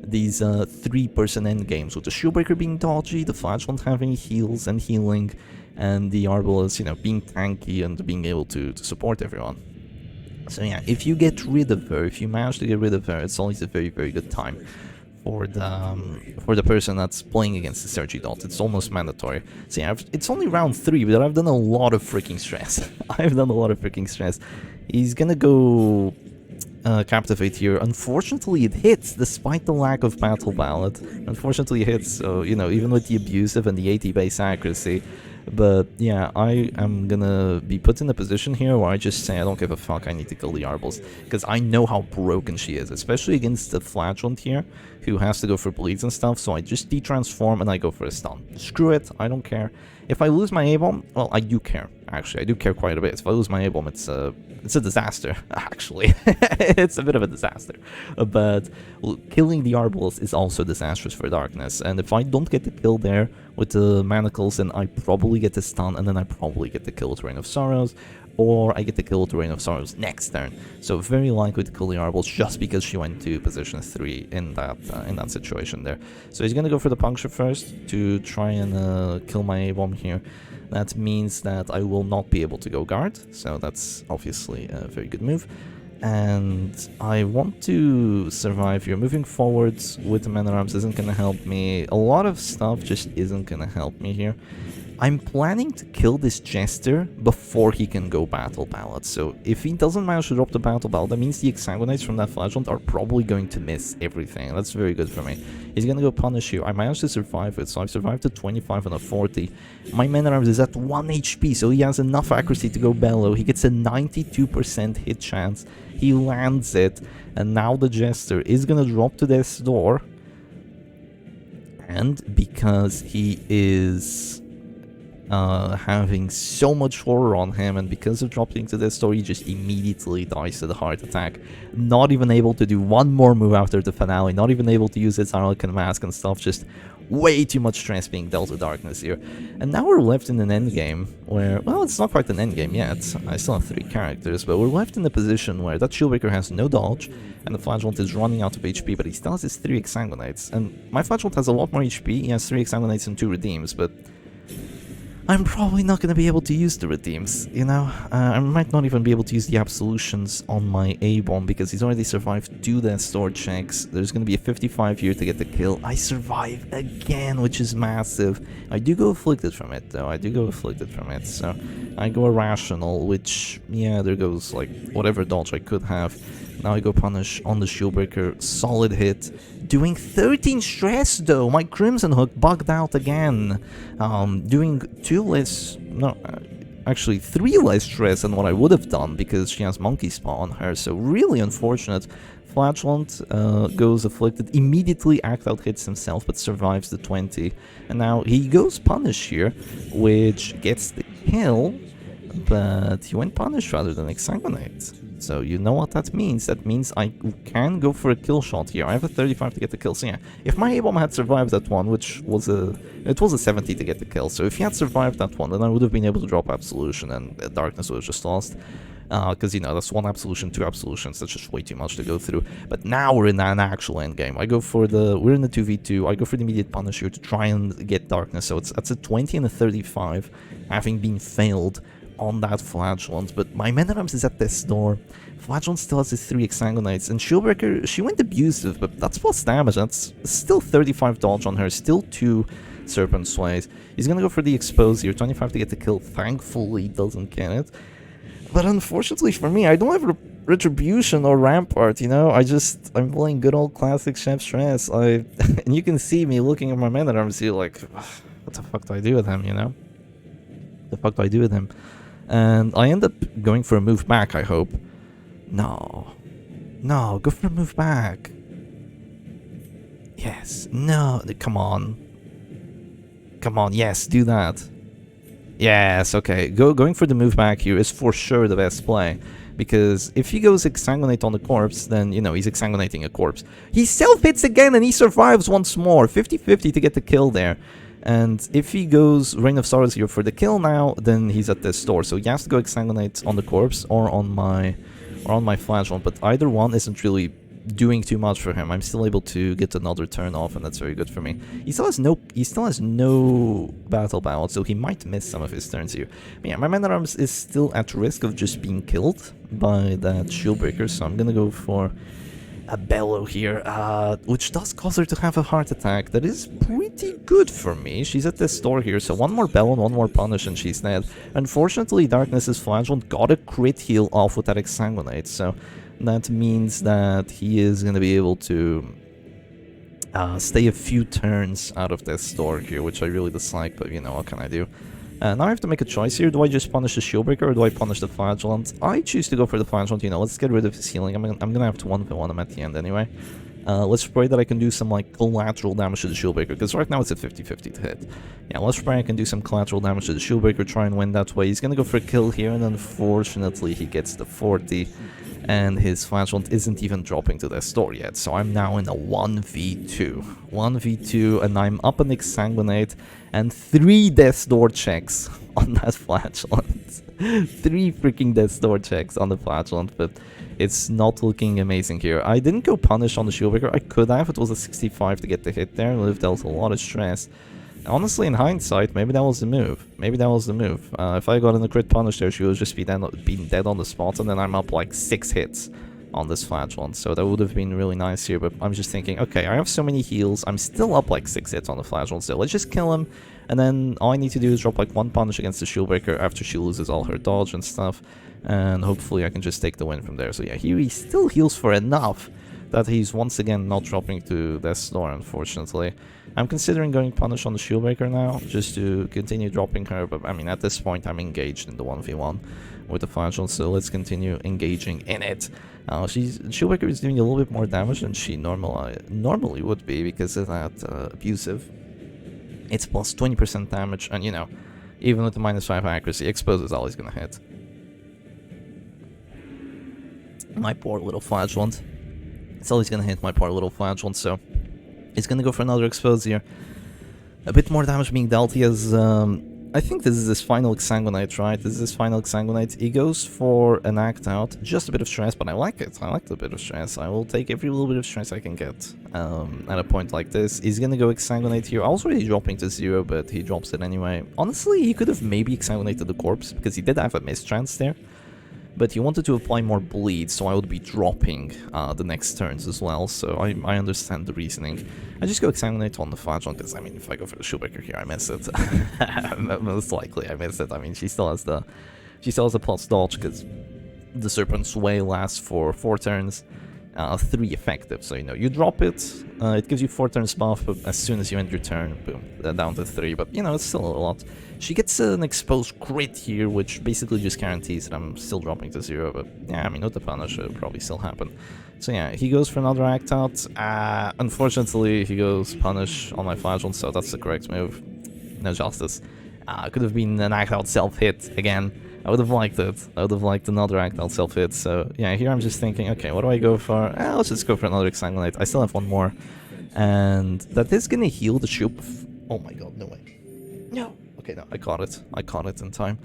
these 3-person endgames, with the Shieldbreaker being dodgy, the Flagellant having heals and healing, and the Arbalist, you know, being tanky and being able to support everyone. So yeah, if you get rid of her, if you manage to get rid of her, it's always a very, very good time for the person that's playing against the Sergi Dot. It's almost mandatory. So yeah, it's only round 3, but I've done a lot of freaking stress. I've done a lot of freaking stress. He's gonna go Captivate here. Unfortunately, it hits, despite the lack of Battle Ballad. Unfortunately, it hits, so, you know, even with the Abusive and the 80 base accuracy. But yeah, I am gonna be put in a position here where I just say I don't give a fuck, I need to kill the Arbals, because I know how broken she is, especially against the Flagellant here, who has to go for bleeds and stuff, so I just de-transform and I go for a stun. Screw it, I don't care. If I lose my A-bomb, well, I do care, actually, I do care quite a bit. If I lose my A-bomb, it's a disaster, actually. It's a bit of a disaster. But killing the Arbalist is also disastrous for Darkness, and if I don't get the kill there with the Manacles, then I probably get the stun, and then I probably get the kill with Rain of Sorrows, or I get the kill with Rain of Sorrows next turn. So very likely to kill the Arbalist just because she went to position 3 in that situation there. So he's gonna go for the Puncture first to try and kill my A-bomb here. That means that I will not be able to go guard, so that's obviously a very good move. And I want to survive here. Moving forwards with the Man-at-Arms isn't going to help me. A lot of stuff just isn't going to help me here. I'm planning to kill this Jester before he can go Battle Ballad. So if he doesn't manage to drop the Battle Ballad, that means the Exsanguinates from that Flagellant are probably going to miss everything. That's very good for me. He's going to go Punish you. I managed to survive it, so I've survived to 25 and a 40. My Man-at-Arms is at 1 HP, so he has enough accuracy to go Bellow. He gets a 92% hit chance. He lands it, and now the Jester is going to drop to death's door. And because he is having so much horror on him, and because of dropping to death's door, he just immediately dies to the heart attack. Not even able to do one more move after the finale, not even able to use its Harlequin Mask and stuff, just way too much stress being dealt to Darkness here. And now we're left in an endgame where, well, it's not quite an endgame yet. I still have 3 characters, but we're left in a position where that Shieldbreaker has no dodge, and the Flagellant is running out of HP, but he still has his 3 Exsanguinates. And my Flagellant has a lot more HP, he has 3 Exsanguinates and 2 Redeems, but I'm probably not going to be able to use the Redeems, you know? I might not even be able to use the Absolutions on my A-bomb, because he's already survived 2 death door checks. There's going to be a 55 here to get the kill. I survive again, which is massive. I do go Afflicted from it, though. I do go Afflicted from it, so I go Irrational, which, yeah, there goes, like, whatever dodge I could have. Now I go Punish on the Shieldbreaker. Solid hit. Doing 13 stress, though. My Crimson Hook bugged out again. Doing 2 less... No, actually 3 less stress than what I would have done, because she has Monkey Spawn on her. So really unfortunate. Flagellant goes Afflicted. Immediately Act Out hits himself, but survives the 20. And now he goes Punish here, which gets the kill. But he went Punish rather than Exsanguinate. So you know what that means. That means I can go for a kill shot here. I have a 35 to get the kill. So yeah, if my A-bomb had survived that one, which was it was a 70 to get the kill. So if he had survived that one, then I would have been able to drop Absolution, and Darkness would have just lost. Because, you know, that's 1 Absolution, 2 Absolutions, that's just way too much to go through. But now we're in an actual endgame. We're in the 2v2, I go for the immediate Punish here to try and get Darkness. So that's a 20 and a 35, having been failed on that Flagellant, but my Man-at-Arms is at death's door. Flagellant still has his 3 Exsanguinates, and Shieldbreaker, she went Abusive, but that's plus damage. That's still 35 dodge on her, still 2 Serpent Sways. He's gonna go for the Expose here, 25 to get the kill. Thankfully, he doesn't get it. But unfortunately for me, I don't have Retribution or Rampart, you know? I'm playing good old classic Chef Stress. And you can see me looking at my Man-at-Arms here like, what the fuck do I do with him, you know? What the fuck do I do with him? And I end up going for a move back, I hope. No. No, go for a move back. Yes. No, come on. Come on, yes, do that. Yes, okay. Going for the move back here is for sure the best play. Because if he goes exsanguinate on the corpse, then, you know, he's exsanguinating a corpse. He self-hits again and he survives once more. 50-50 to get the kill there. And if he goes Reign of Sorrows here for the kill now, then he's at this store. So he has to go exsanguinate on the corpse or on my flagellant. But either one isn't really doing too much for him. I'm still able to get another turn off, and that's very good for me. He still has no battle balance, so he might miss some of his turns here. But yeah, my man-at-arms is still at risk of just being killed by that shield breaker, so I'm gonna go for a bellow here, which does cause her to have a heart attack. That is pretty good for me. She's at this store here, so one more bellow and one more punish and she's dead. Unfortunately, Darkness's flagellant got a crit heal off with that exsanguinate, so that means that he is going to be able to stay a few turns out of this store here, which I really dislike, but you know, what can I do? Now I have to make a choice here. Do I just punish the Shieldbreaker or do I punish the Flagellant? I choose to go for the Flagellant, you know, let's get rid of his healing. I'm gonna have to 1v1 him at the end anyway. Let's pray that I can do some, like, collateral damage to the Shieldbreaker, because right now it's at 50-50 to hit. Yeah, let's pray I can do some collateral damage to the Shieldbreaker, try and win that way. He's gonna go for a kill here, and unfortunately he gets the 40, and his Flagellant isn't even dropping to the store yet, so I'm now in a 1v2. 1v2, and I'm up an Exsanguinate, and 3 Death's Door checks on that Flagellant. 3 freaking Death's Door checks on the Flagellant, but it's not looking amazing here. I didn't go punish on the Shieldbreaker. I could have. It was a 65 to get the hit there. It would have dealt a lot of stress. Honestly, in hindsight, maybe that was the move. Maybe that was the move. If I got in a crit punish there, she would just been dead on the spot, and then I'm up like 6 hits on this Flagellant. So that would have been really nice here, but I'm just thinking, okay, I have so many heals. I'm still up like 6 hits on the Flagellant, so let's just kill him. And then all I need to do is drop like 1 punish against the Shieldbreaker after she loses all her dodge and stuff. And hopefully I can just take the win from there. So yeah, he still heals for enough that he's once again not dropping to Death's Door, unfortunately. I'm considering going punish on the Shieldbreaker now, just to continue dropping her, but I mean, at this point I'm engaged in the 1v1 with the Flagellant, so let's continue engaging in it. Shieldbreaker is doing a little bit more damage than she normally would be because of that abusive. It's plus 20% damage, and you know, even with the -5 accuracy, Expose is always gonna hit. My poor little Flagellant. It's always gonna hit my poor little Flagellant, so he's gonna go for another Expose here. A bit more damage being dealt. He has, I think this is his final Exsanguinate, right? This is his final Exsanguinate. He goes for an Act Out. Just a bit of stress, but I like it. I like the bit of stress. I will take every little bit of stress I can get at a point like this. He's gonna go Exsanguinate here. I was already dropping to 0, but he drops it anyway. Honestly, he could have maybe Exsanguinated the corpse, because he did have a mistrance there. But he wanted to apply more bleed, so I would be dropping the next turns as well, so I understand the reasoning. I just go Exsanguinate on the Flagellant, because I mean, if I go for the Shieldbreaker here, I miss it. Most likely I miss it. I mean, she still has the plus dodge, because the Serpent's Way lasts for 4 turns, 3 effective, so you know, you drop it, it gives you 4 turns buff, but as soon as you end your turn, boom, down to 3, but you know, it's still a lot. She gets an exposed crit here, which basically just guarantees that I'm still dropping to 0, but yeah, I mean, with the punish, it'll probably still happen. So yeah, he goes for another Act Out. Unfortunately, he goes punish on my Flagellant, so that's the correct move. No justice. Could have been an Act Out self-hit again. I would have liked it. I would have liked another Act Out self-hit, so yeah, here I'm just thinking, okay, what do I go for? Let's just go for another Exsanguinate. I still have 1 more, and that is gonna heal the Shield. Oh my god, no way. No. Okay, no, I caught it. I caught it in time.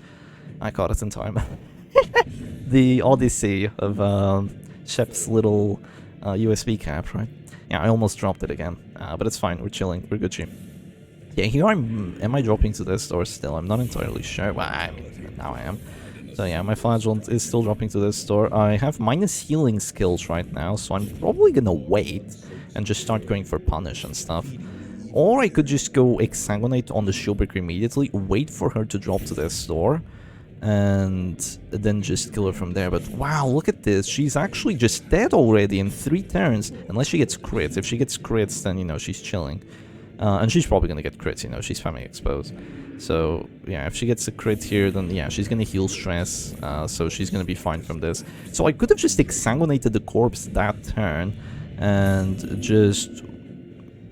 I caught it in time. The odyssey of Shep's little USB cap, right? Yeah, I almost dropped it again. But it's fine, we're chilling, we're Gucci. Yeah, here am I dropping to this store still? I'm not entirely sure. Well, I mean, now I am. So yeah, my Flagellant is still dropping to this store. I have minus healing skills right now, so I'm probably gonna wait and just start going for punish and stuff. Or I could just go Exsanguinate on the Shieldbreaker immediately, wait for her to drop to this store, and then just kill her from there. But wow, look at this. She's actually just dead already in 3 turns, unless she gets crits. If she gets crits, then, you know, she's chilling. And she's probably gonna get crits, you know, she's spamming Expose. So, yeah, if she gets a crit here, then, yeah, she's gonna heal stress, so she's gonna be fine from this. So I could have just Exsanguinated the corpse that turn, and just,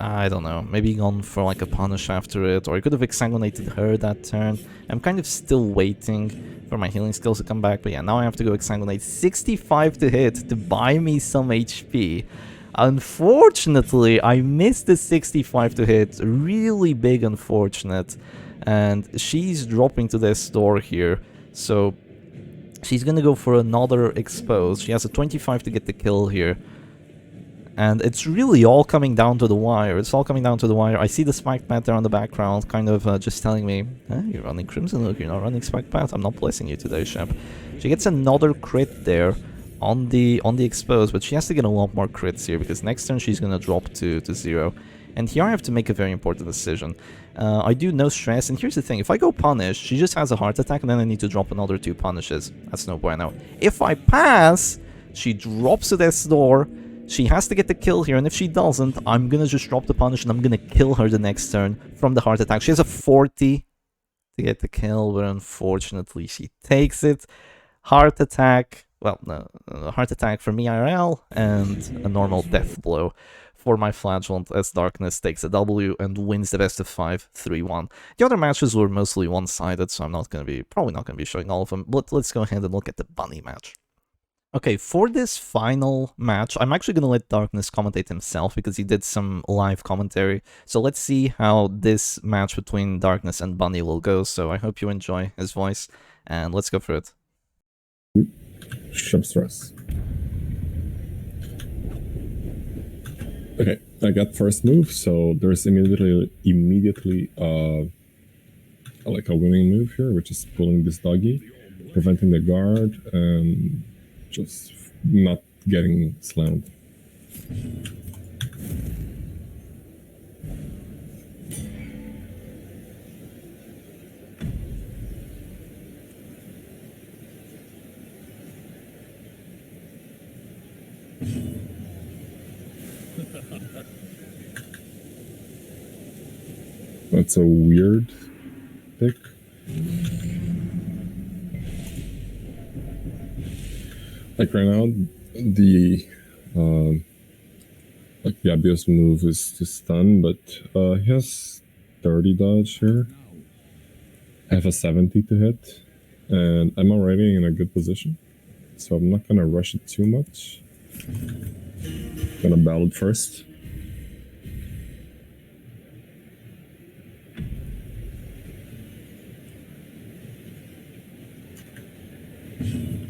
I don't know, maybe gone for like a punish after it, or I could have Exsanguinated her that turn. I'm kind of still waiting for my healing skills to come back. But yeah, now I have to go Exsanguinate. 65 to hit to buy me some HP. Unfortunately, I missed the 65 to hit. Really big unfortunate. And she's dropping to this door here. So she's gonna go for another expose. She has a 25 to get the kill here. And it's really all coming down to the wire. It's all coming down to the wire. I see the Spiked Bat there on the background, kind of just telling me, you're running Crimson Hook, you're not running Spiked Bat. I'm not blessing you today, Shep. She gets another crit there on the expose, but she has to get a lot more crits here, because next turn she's gonna drop to 0. And here I have to make a very important decision. I do no stress, and here's the thing. If I go punish, she just has a heart attack, and then I need to drop another 2 punishes. That's no bueno. If I pass, she drops to this door. She has to get the kill here, and if she doesn't, I'm gonna just drop the punish and I'm gonna kill her the next turn from the heart attack. She has a 40 to get the kill, but unfortunately she takes it. Heart attack, well, no, heart attack for me IRL, and a normal death blow for my Flagellant as Darkness takes a W and wins the best of 5, 3-1. The other matches were mostly one-sided, so I'm probably not gonna be showing all of them, but let's go ahead and look at the Bunny match. Okay, for this final match, I'm actually going to let Darkness commentate himself because he did some live commentary. So let's see how this match between Darkness and Bunny will go. So I hope you enjoy his voice, and let's go for it. Ship stress. Okay, I got first move, so there's immediately like a winning move here, which is pulling this doggy, preventing the guard, and just not getting slammed. That's a weird pick. Like right now, the like the obvious move is to stun, but he has 30 dodge here. I have a 70 to hit, and I'm already in a good position, so I'm not gonna rush it too much. I'm gonna ballad first.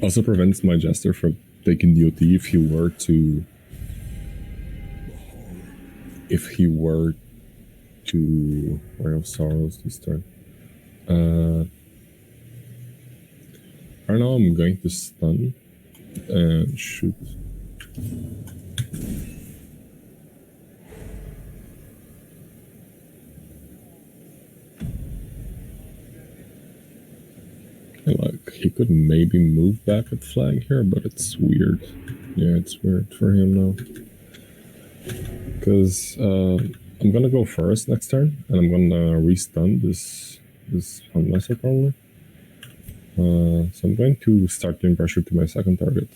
Also prevents my Jester from taking DOT if he were to Ray of Sorrows this turn. Right now I'm going to stun and shoot. Like, he could maybe move back at flag here, but it's weird. Yeah, it's weird for him now. Because I'm gonna go first next turn, and I'm gonna re-stun this Unlesser probably. So I'm going to start doing pressure to my second target.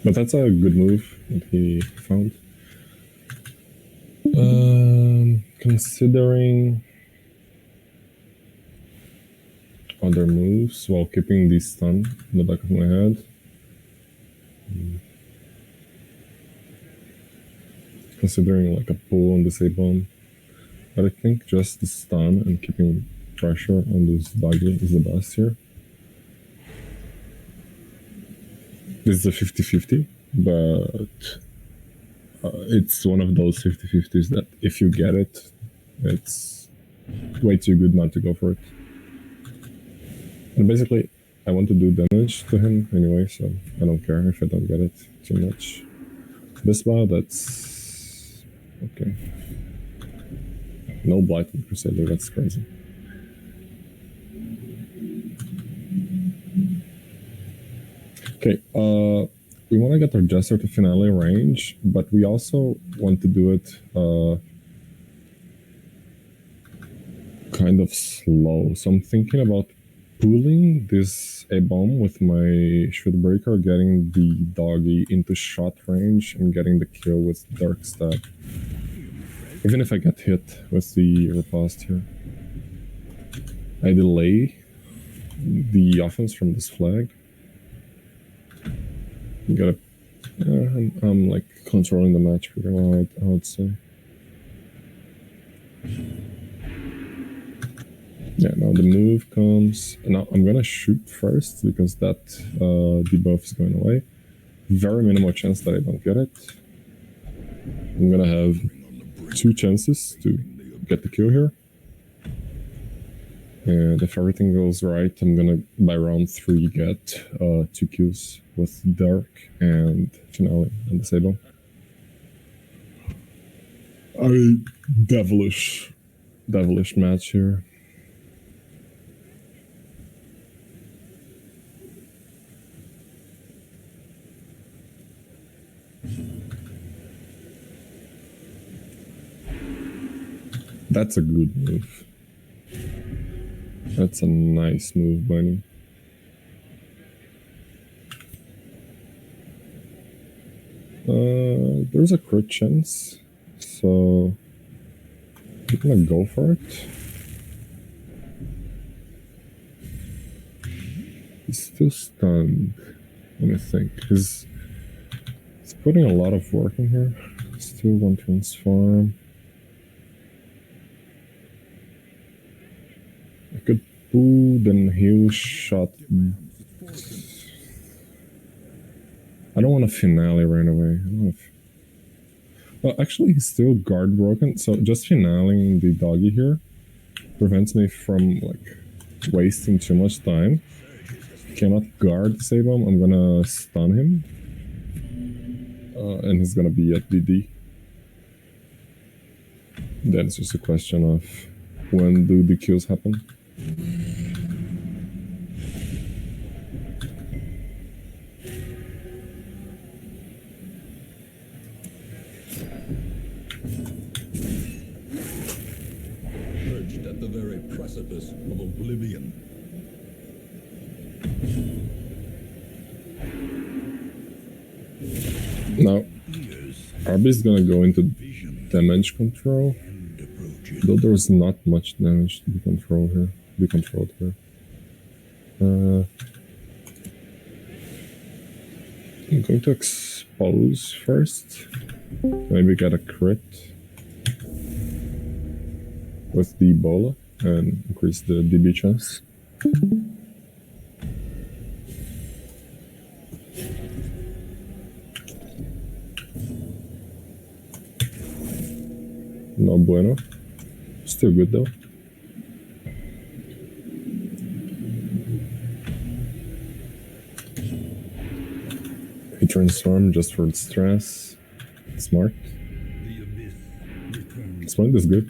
But that's a good move that he found. Considering other moves while keeping the stun in the back of my head. Considering like a pull on this A-bomb. But I think just the stun and keeping pressure on this doggy is the best here. This is a 50-50, but it's one of those 50-50s that if you get it, it's way too good not to go for it. And basically, I want to do damage to him anyway, so I don't care if I don't get it too much. This one, that's okay. No Blight on Crusader, that's crazy. Okay, we want to get our Jester to finale range, but we also want to do it kind of slow. So I'm thinking about pulling this A-bomb with my Shootbreaker, getting the doggy into shot range, and getting the kill with Dark Stab. Even if I get hit with the riposte here, I delay the offense from this flag. You gotta. I'm like controlling the match pretty well, I would say. Yeah, now the move comes. Now I'm gonna shoot first because that debuff is going away. Very minimal chance that I don't get it. I'm gonna have 2 chances to get the kill here. And if everything goes right, I'm gonna, by round 3, get 2 kills with Dark and Finale and Disable. Devilish match here. That's a good move. That's a nice move, Bunny. There's a crit chance, so I'm gonna go for it. He's still stunned. Let me think. He's putting a lot of work in here. Still one transform. I could pull, then heal shot. I don't want a finale right away. Well, actually, he's still guard broken, so just finaling the doggy here prevents me from like wasting too much time. Cannot guard disable him. I'm gonna stun him, and he's gonna be at DD. Then it's just a question of when do the kills happen. Perched at the very precipice of oblivion. Now, Arby's gonna go into damage control, though there's not much damage to be controlled here. I'm going to expose first. Maybe get a crit with the Ebola and increase the DB chance. No bueno. Still good though. He transformed just for the stress. Smart. Smart is good.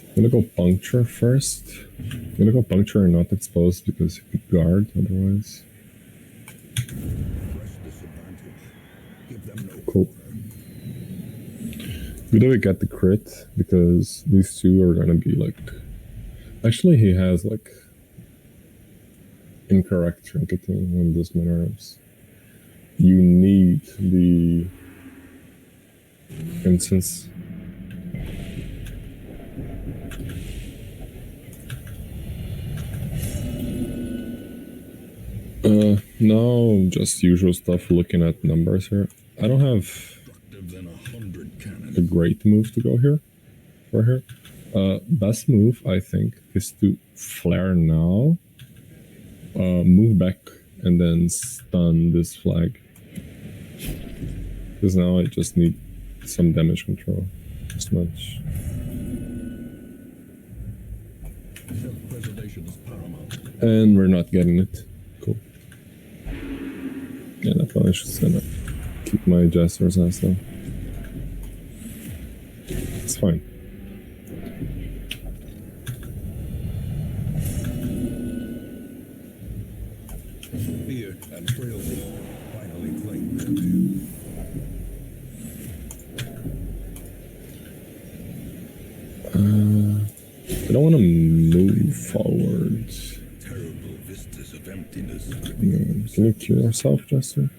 I'm gonna go puncture first. I'm gonna go puncture and not expose because he could guard otherwise. Cool. Good that we got the crit because these two are gonna be like. Actually, he has like incorrect trinketing on those minerals. You need the instance. No, just usual stuff, looking at numbers here. I don't have a great move to go here, for here. Best move, I think, is to flare now, move back, and then stun this flag. Because now I just need some damage control, as much. And we're not getting it. Cool. Yeah, that's why I should stand up. Keep my jester's ass though. It's fine. Fear and frailty finally claim their due. don't want to move forward. Terrible vistas of emptiness. Can you kill yourself, Jester?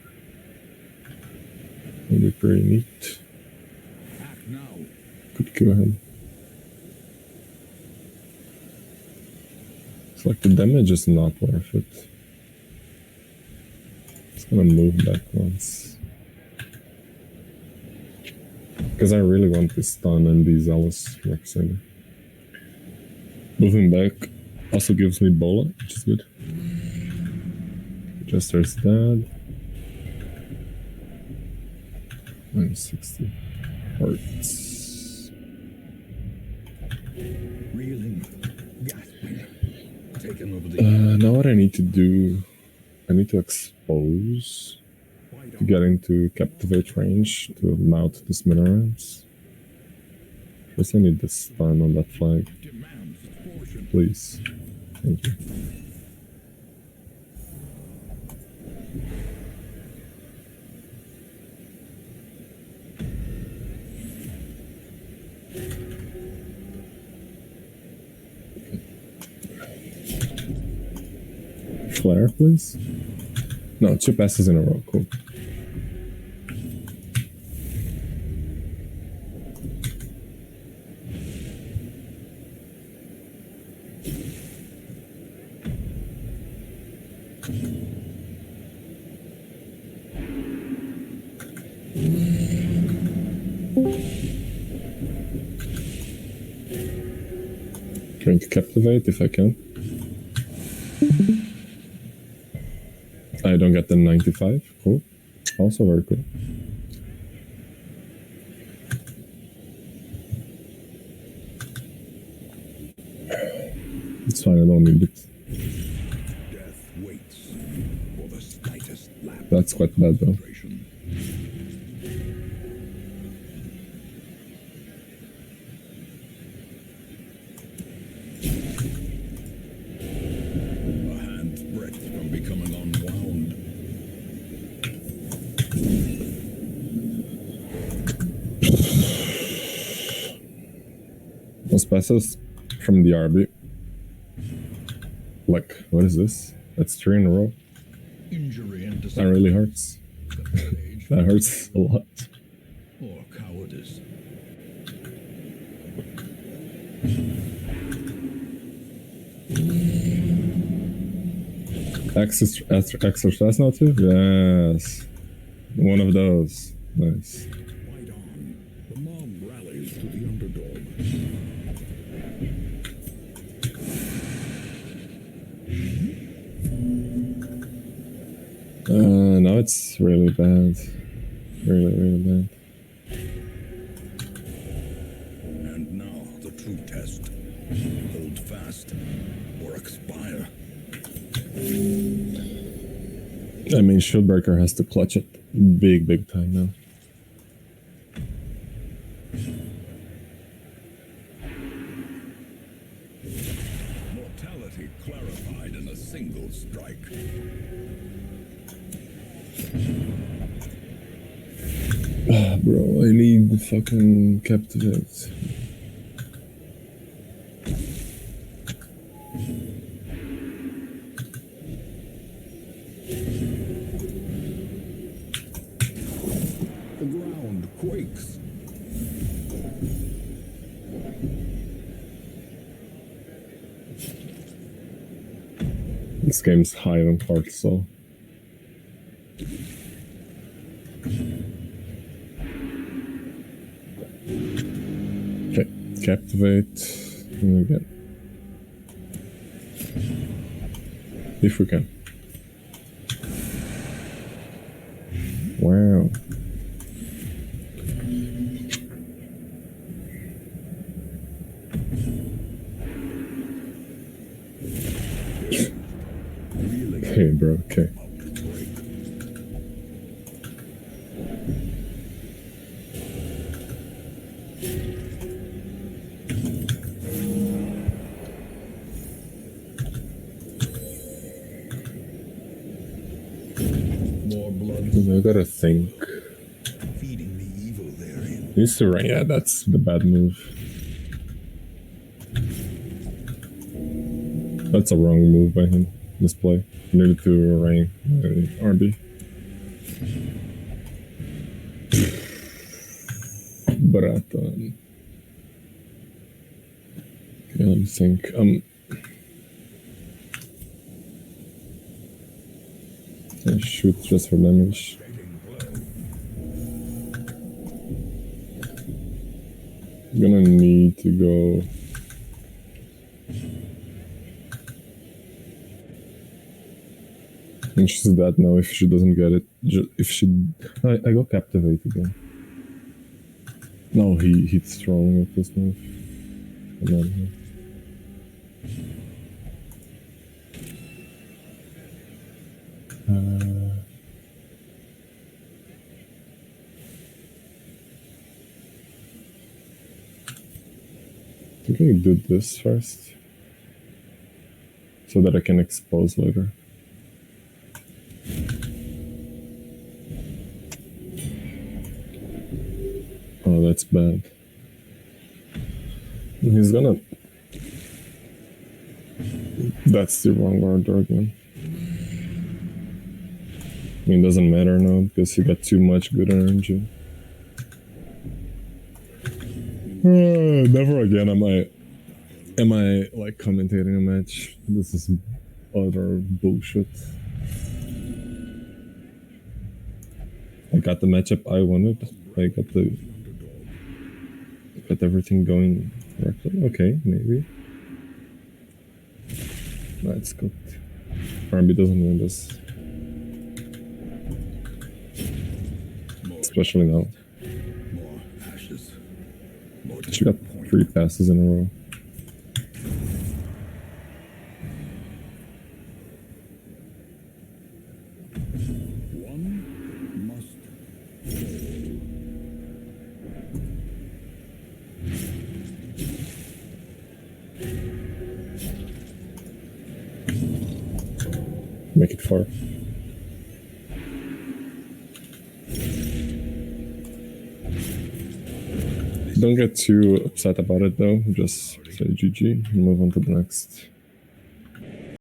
That'd be pretty neat. Act now. Could kill him. It's like the damage is not worth it. Just gonna move back once. Because I really want this stun and these Alice Roxana. Moving back also gives me Bola, which is good. Jester's dead. -60 hearts. Reeling, gasping, taken over the Now what I need to do, I need to expose to get into captivate range to mount this minerals. First I need the stun on that flag. demands its portion. Please. Thank you. Flare, please. No, 2 passes in a row. Cool. Trying to captivate if I can. I don't get the 95. Cool. Also very cool. It's fine, I don't need it. Death waits for the slightest lapse. That's quite bad though. Concentration. A hand's breadth from becoming unwound. Those passes from the RB. Like, what is this? That's 3 in a row. Injury and That really hurts. disengage That hurts a lot. or cowardice. Extra stress now too? Yes. One of those. Nice. Fight on. The mob rallies to the underdog. Now it's really bad. Really, really bad. And now the true test. Hold fast or expire. I mean, Shieldbreaker has to clutch it big time now. Mortality clarified in a single strike. Bro, I need the fucking captivate. The ground quakes. This game's high on cortisol. Okay, captivate. Again. If we can. Wow. Okay, bro, okay. More blood I gotta think. feeding the evil therein. Needs to rain. Yeah, that's the bad move. That's a wrong move by him. Misplay. Needed to rank RB. Bratan. Okay, let me think. I shoot just for damage. I'm gonna need to go. And she's dead now if she doesn't get it. If she. I go captivate again. No, he's throwing at this move. Come on here. I think I do this first. So that I can expose later. Oh, that's bad. He's gonna... That's the wrong order again. I mean, it doesn't matter now because he got too much good energy. Never again am I like commentating a match. This is utter bullshit. I got the matchup I wanted. I got everything going correctly. Okay, maybe. That's good. RB doesn't win this. Especially now. More ashes. More She got 3 passes in a row. One must Make it 4. Don't get too upset about it though, just say GG and move on to the next.